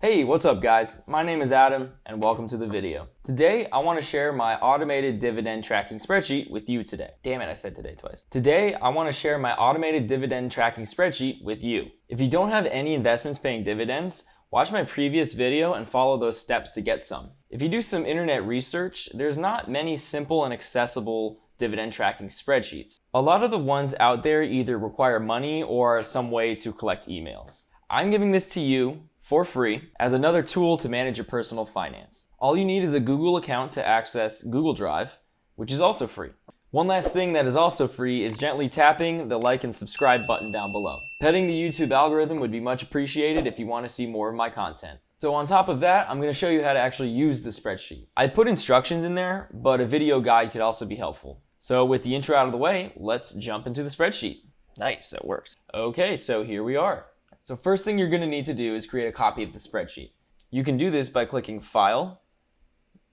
Hey, what's up guys? My name is Adam and welcome to the video. Today, I want to share my automated dividend tracking spreadsheet with you today. Damn it, I said today twice. Today, I want to share my automated dividend tracking spreadsheet with you. If you don't have any investments paying dividends, watch my previous video and follow those steps to get some. If you do some internet research, there's not many simple and accessible dividend tracking spreadsheets. A lot of the ones out there either require money or some way to collect emails. I'm giving this to you for free as another tool to manage your personal finance. All you need is a Google account to access Google Drive, which is also free. One last thing that is also free is gently tapping the like and subscribe button down below. Petting the YouTube algorithm would be much appreciated if you want to see more of my content. So on top of that, I'm going to show you how to actually use the spreadsheet. I put instructions in there, but a video guide could also be helpful. So with the intro out of the way, let's jump into the spreadsheet. Nice, that worked. Okay, so here we are. So first thing you're going to need to do is create a copy of the spreadsheet. You can do this by clicking File,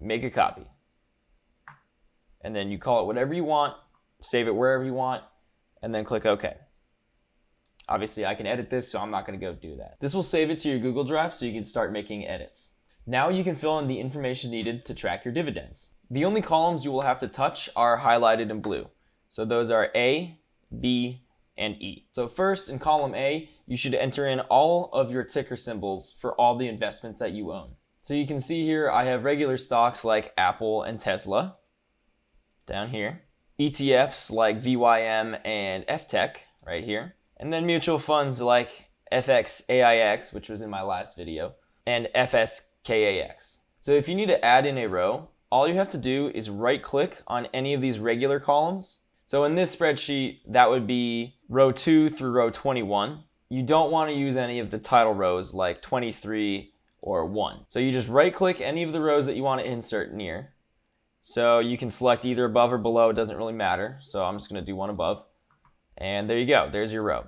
Make a Copy. And then you call it whatever you want, save it wherever you want, and then click OK. Obviously, I can edit this, so I'm not going to go do that. This will save it to your Google Drive so you can start making edits. Now you can fill in the information needed to track your dividends. The only columns you will have to touch are highlighted in blue. So those are A, B, and E. So first, in column A, you should enter in all of your ticker symbols for all the investments that you own. So you can see here, I have regular stocks like Apple and Tesla down here, ETFs like VYM and FTech right here, and then mutual funds like FXAIX, which was in my last video, and FSKAX. So if you need to add in a row, all you have to do is right click on any of these regular columns. So in this spreadsheet, that would be row 2 through row 21. You don't want to use any of the title rows like 23 or 1. So you just right click any of the rows that you want to insert near. So you can select either above or below, it doesn't really matter. So I'm just going to do one above. And there you go, there's your row.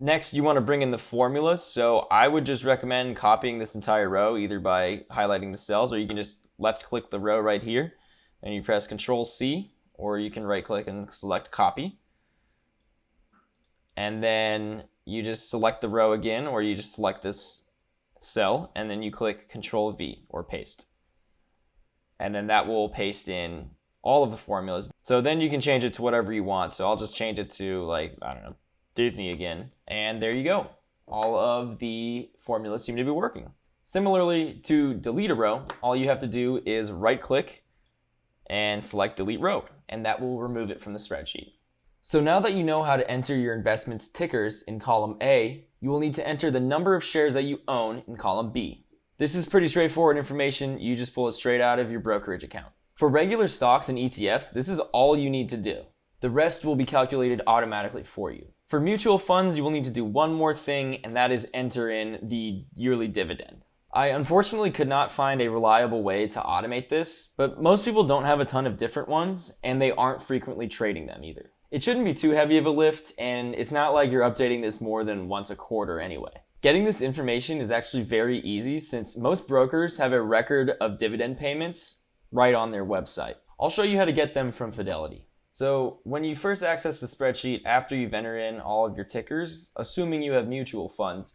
Next, you want to bring in the formulas. So I would just recommend copying this entire row either by highlighting the cells, or you can just left click the row right here and you press Control C. Or you can right click and select copy. And then you just select the row again, or you just select this cell and then you click Control V or paste. And then that will paste in all of the formulas. So then you can change it to whatever you want. So I'll just change it to like, I don't know, Disney again. And there you go. All of the formulas seem to be working. Similarly, to delete a row, all you have to do is right click and select delete row, and that will remove it from the spreadsheet. So now that you know how to enter your investments tickers in column A, you will need to enter the number of shares that you own in column B. This is pretty straightforward information. You just pull it straight out of your brokerage account. For regular stocks and ETFs, this is all you need to do. The rest will be calculated automatically for you. For mutual funds, you will need to do one more thing, and that is enter in the yearly dividend. I unfortunately could not find a reliable way to automate this, but most people don't have a ton of different ones, and they aren't frequently trading them either. It shouldn't be too heavy of a lift, and it's not like you're updating this more than once a quarter anyway. Getting this information is actually very easy since most brokers have a record of dividend payments right on their website. I'll show you how to get them from Fidelity. So when you first access the spreadsheet after you've entered in all of your tickers, assuming you have mutual funds,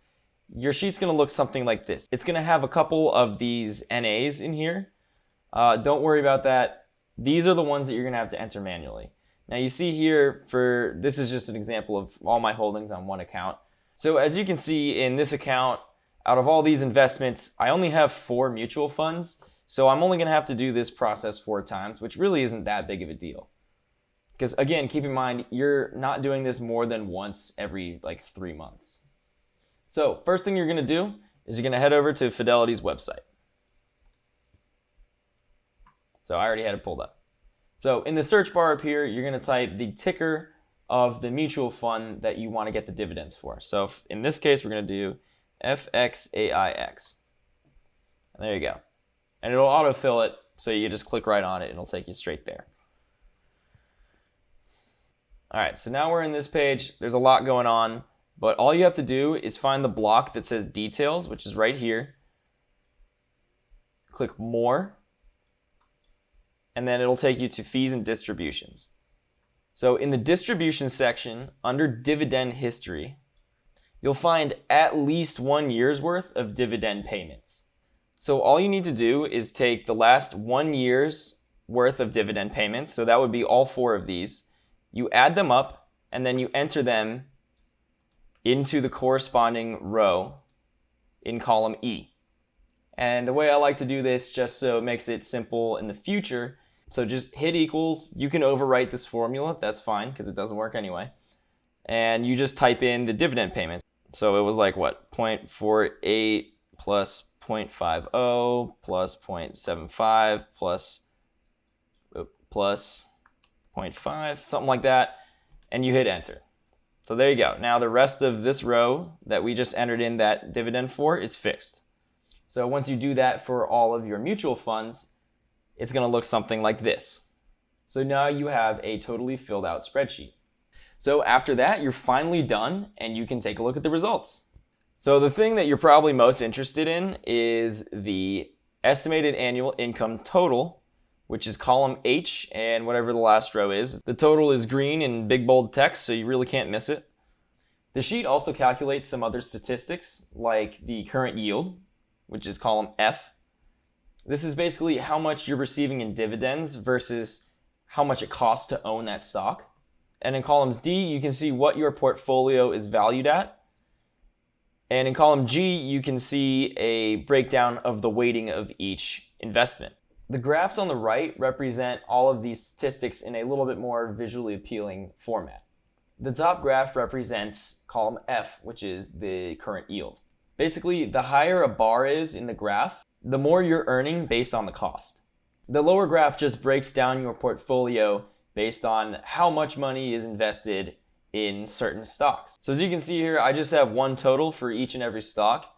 your sheet's going to look something like this. It's going to have a couple of these NAs in here. Don't worry about that. These are the ones that you're going to have to enter manually. Now you see here, this is just an example of all my holdings on one account. So as you can see in this account, out of all these investments, I only have 4 mutual funds. So I'm only going to have to do this process 4 times, which really isn't that big of a deal. Because again, keep in mind, you're not doing this more than once every like 3 months. So first thing you're going to do is you're going to head over to Fidelity's website. So I already had it pulled up. So in the search bar up here, you're going to type the ticker of the mutual fund that you want to get the dividends for. So in this case, we're going to do FXAIX. And there you go. And it'll autofill it, so you just click right on it and it'll take you straight there. All right, so now we're in this page. There's a lot going on. But all you have to do is find the block that says details, which is right here. Click more, and then it'll take you to fees and distributions. So in the distribution section, under dividend history, you'll find at least 1 year's worth of dividend payments. So all you need to do is take the last 1 year's worth of dividend payments, so that would be all 4 of these, you add them up, and then you enter them into the corresponding row in column E. And the way I like to do this, just so it makes it simple in the future, so just hit equals. You can overwrite this formula, that's fine, because it doesn't work anyway. And you just type in the dividend payments. So it was like what, 0.48 plus 0.50 plus 0.75 plus 0.5, something like that, and you hit enter. So there you go. Now the rest of this row that we just entered in that dividend for is fixed. So once you do that for all of your mutual funds, it's going to look something like this. So now you have a totally filled out spreadsheet. So after that, you're finally done and you can take a look at the results. So the thing that you're probably most interested in is the estimated annual income total, which is column H and whatever the last row is. The total is green in big bold text, so you really can't miss it. The sheet also calculates some other statistics like the current yield, which is column F. This is basically how much you're receiving in dividends versus how much it costs to own that stock. And in columns D, you can see what your portfolio is valued at. And in column G, you can see a breakdown of the weighting of each investment. The graphs on the right represent all of these statistics in a little bit more visually appealing format. The top graph represents column F, which is the current yield. Basically, the higher a bar is in the graph, the more you're earning based on the cost. The lower graph just breaks down your portfolio based on how much money is invested in certain stocks. So as you can see here, I just have one total for each and every stock.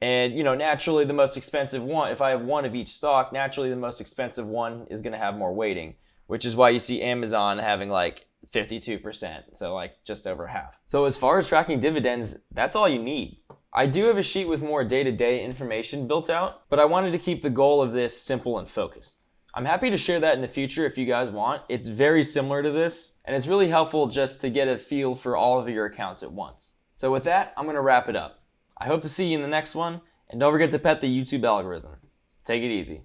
And naturally the most expensive one, if I have one of each stock, naturally the most expensive one is going to have more weighting, which is why you see Amazon having like 52%, so like just over half. So as far as tracking dividends, that's all you need. I do have a sheet with more day-to-day information built out, but I wanted to keep the goal of this simple and focused. I'm happy to share that in the future if you guys want. It's very similar to this, and it's really helpful just to get a feel for all of your accounts at once. So with that, I'm going to wrap it up. I hope to see you in the next one, and don't forget to pet the YouTube algorithm. Take it easy.